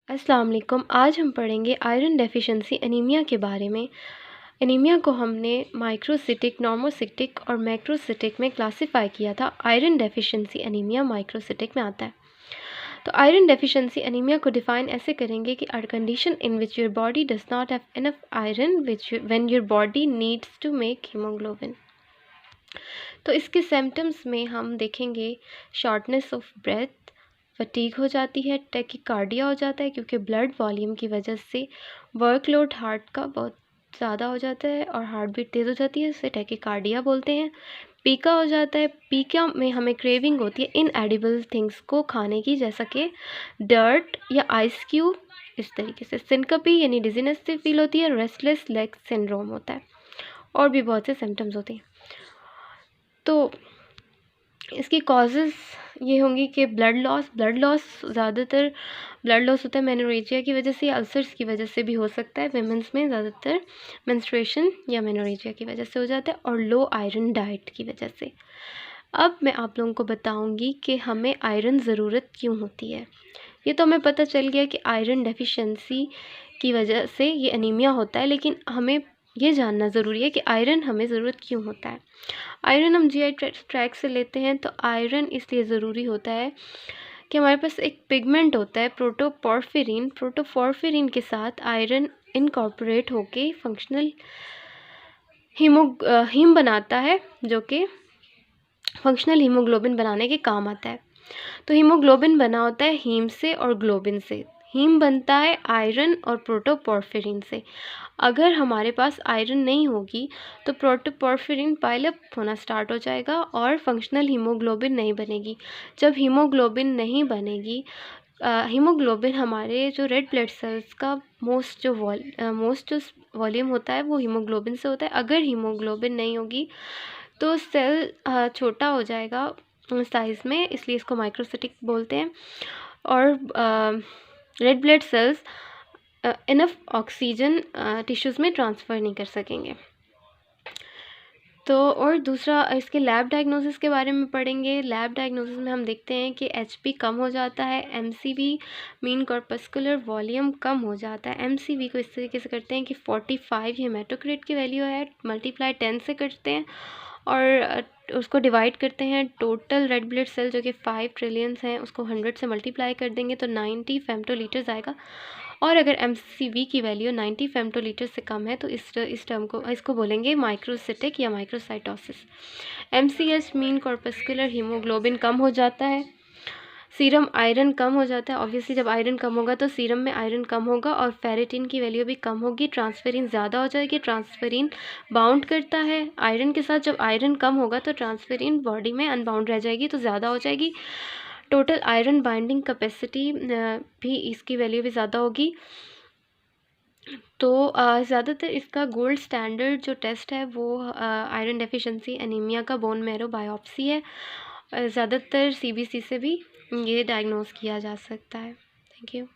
अस्सलाम वालेकुम। आज हम पढ़ेंगे आयरन डेफिशिएंसी एनीमिया के बारे में। एनीमिया को हमने माइक्रोसिटिक, नॉर्मोसिटिक और मैक्रोसिटिक में क्लासिफाई किया था। आयरन डेफिशिएंसी एनीमिया माइक्रोसिटिक में आता है। तो आयरन डेफिशिएंसी एनीमिया को डिफाइन ऐसे करेंगे कि are condition in which your body does not have enough iron when your body needs to make haemoglobin. तो इसके सिम्टम्स में हम देखेंगे शॉर्टनेस ऑफ ब्रेथ, फटीग हो जाती है, टैकीकार्डिया हो जाता है क्योंकि ब्लड वॉल्यूम की वजह से वर्कलोड हार्ट का बहुत ज़्यादा हो जाता है और हार्ट बीट तेज़ हो जाती है, इसे टैकीकार्डिया बोलते हैं। पीका हो जाता है। पीका में हमें क्रेविंग होती है इनएडिबल थिंग्स को खाने की, जैसा कि डर्ट या आइस क्यूब, इस तरीके से। सिनकपी यानी डिजीनेस से फील होती है। रेस्टलेस लेग सिंड्रोम होता है और भी बहुत से सिम्टम्स होते हैं। तो इसकी कॉजेज़ ये होंगी कि ब्लड लॉस ज़्यादातर ब्लड लॉस होता है मेनोरेजिया की वजह से या अल्सर्स की वजह से भी हो सकता है। विमेंस में ज़्यादातर मेंस्ट्रुएशन या मेनोरेजिया की वजह से हो जाता है और लो आयरन डाइट की वजह से। अब मैं आप लोगों को बताऊंगी कि हमें आयरन ज़रूरत क्यों होती है। ये तो हमें पता चल गया कि आयरन डेफिशिएंसी की वजह से ये एनीमिया होता है, लेकिन हमें ये जानना ज़रूरी है कि आयरन हमें ज़रूरत क्यों होता है। आयरन हम जीआई ट्रैक्ट से लेते हैं। तो आयरन इसलिए ज़रूरी होता है कि हमारे पास एक पिगमेंट होता है प्रोटोपोर्फिरिन। प्रोटोपोर्फिरिन के साथ आयरन इनकॉर्पोरेट होके फंक्शनल हीम बनाता है, जो कि फंक्शनल हीमोग्लोबिन बनाने के काम आता है। तो हीमोग्लोबिन बना होता है हीम से और ग्लोबिन से। हीम बनता है आयरन और प्रोटोपोर्फिरिन से। अगर हमारे पास आयरन नहीं होगी तो प्रोटोपोर्फिरिन पाइलअप होना स्टार्ट हो जाएगा और फंक्शनल हीमोग्लोबिन नहीं बनेगी। जब हीमोग्लोबिन नहीं बनेगी, हीमोग्लोबिन हमारे जो रेड ब्लड सेल्स का मोस्ट जो वॉल्यूम होता है वो हीमोग्लोबिन से होता है। अगर हीमोग्लोबिन नहीं होगी तो सेल छोटा हो जाएगा साइज़ में, इसलिए इसको माइक्रोसिटिक बोलते हैं। और red blood cells enough oxygen tissues में ट्रांसफ़र नहीं कर सकेंगे। तो और दूसरा इसके लैब डायग्नोसिस के बारे में पढ़ेंगे। लैब डायग्नोसिस में हम देखते हैं कि एचपी कम हो जाता है, एमसीवी मीन कॉर्पस्कुलर वॉल्यूम कम हो जाता है। एमसीवी को इस तरीके से करते हैं कि 45 हेमाटोक्रिट की वैल्यू है, मल्टीप्लाई 10 से करते हैं और उसको डिवाइड करते हैं। टोटल रेड ब्लड सेल जो कि 5 ट्रिलियंस हैं उसको 100 से मल्टीप्लाई कर देंगे तो 90 फेम्टोलीटर्स आएगा। और अगर एमसीवी की वैल्यू 90 फेम्टोलीटर से कम है तो इस टर्म को इसको बोलेंगे माइक्रोसिटिक या microcytosis. MCH mean corpuscular haemoglobin कम हो जाता है। सीरम आयरन कम हो जाता है। ऑब्वियसली जब आयरन कम होगा तो सीरम में आयरन कम होगा और फेरेटिन की वैल्यू भी कम होगी। ट्रांसफेरिन ज़्यादा हो जाएगी। ट्रांसफेरिन बाउंड करता है आयरन के साथ। जब आयरन कम होगा तो ट्रांसफेरिन बॉडी में अनबाउंड रह जाएगी तो ज़्यादा हो जाएगी। टोटल आयरन बाइंडिंग कैपेसिटी भी इसकी वैल्यू भी ज़्यादा होगी। तो ज़्यादातर इसका गोल्ड स्टैंडर्ड जो टेस्ट है वो आयरन डेफिशिएंसी एनीमिया का बोन मैरो बायोप्सी है। ज़्यादातर सीबीसी से भी ये डायग्नोज किया जा सकता है। Thank you.